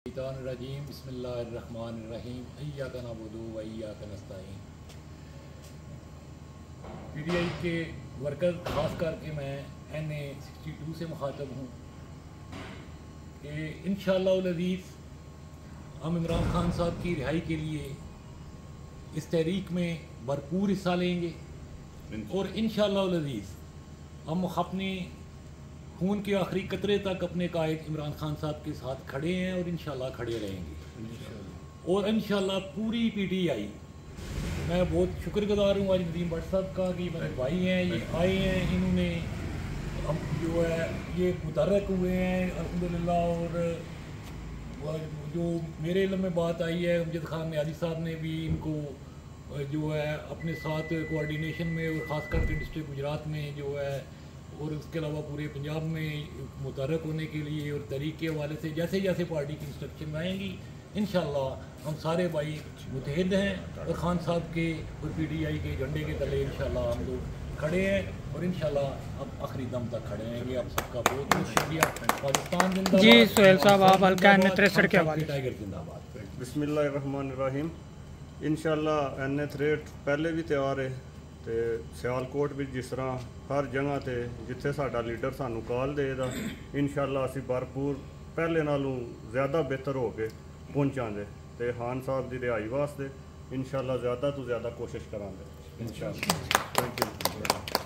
रजीम बिस्मिल्लाहिर्रहमानिर्रहीम इय्याका नअबुदु व इय्याका नस्तईन। पीटीआई के वर्कर ख़ास करके मैं NA 62 से मुखातब हूँ कि इंशाअल्लाह अज़ीज़ हम इमरान खान साहब की रिहाई के लिए इस तहरीक में भरपूर हिस्सा लेंगे और इंशाअल्लाह अज़ीज़ हम अपने खून के आखिरी कतरे तक अपने कायद इमरान खान साहब के साथ खड़े हैं और इंशाल्लाह खड़े रहेंगे। और इंशाल्लाह पूरी PTI, मैं बहुत शुक्रगुजार हूँ आज नदीम भट्ट साहब का कि मेरे भाई हैं, ये आए हैं, इन्होंने हम जो है ये मुतहर्रिक हुए हैं अल्हम्दुलिल्लाह। और जो मेरे इल्म में बात आई है, अमजद खान नियाज़ी साहब ने भी इनको जो है अपने साथ कोऑर्डिनेशन में और ख़ास करके डिस्ट्रिक्ट गुजरात में जो है और उसके अलावा पूरे पंजाब में मुतहर्रिक होने के लिए और तहरीक के हवाले से जैसे जैसे पार्टी की इंस्ट्रक्शन आएंगी इंशाअल्लाह हम सारे भाई मुतहद हैं और खान साहब के और PTI के झंडे के तले इंशाअल्लाह हम लोग खड़े हैं और इंशाअल्लाह अब आखिरी दम तक खड़े रहेंगे। आप सबका बहुत बहुत शुक्रिया। पाकिस्तान जिंदाबाद। जी सुहेल साहब, आप हल्का NA 63 के हवाले। टाइगर जिंदाबाद। बिस्मिल्लाहिर्रहमानिर्रहीम। इंशाअल्लाह NA 63 पहले भी तैयार है ਤੇ ਸਿਆਲਕੋਟ ਵਿੱਚ ਜਿਸ ਤਰ੍ਹਾਂ ਹਰ ਜਗ੍ਹਾ ਤੇ ਜਿੱਥੇ ਸਾਡਾ ਲੀਡਰ ਸਾਨੂੰ ਕਾਲ ਦੇਗਾ ਇਨਸ਼ਾਅੱਲਾ ਅਸੀਂ ਭਰਪੂਰ ਪਹਿਲੇ ਨਾਲੋਂ ਜ਼ਿਆਦਾ ਬਿਹਤਰ ਹੋ ਕੇ ਪਹੁੰਚਾਂਗੇ ਤੇ ਖਾਨ ਸਾਹਿਬ ਦੀ ਰਿਹਾਈ ਵਾਸਤੇ ਇਨਸ਼ਾਅੱਲਾ ਜ਼ਿਆਦਾ ਤੋਂ ਜ਼ਿਆਦਾ ਕੋਸ਼ਿਸ਼ ਕਰਾਂਗੇ ਇਨਸ਼ਾਅੱਲਾ। Thank you.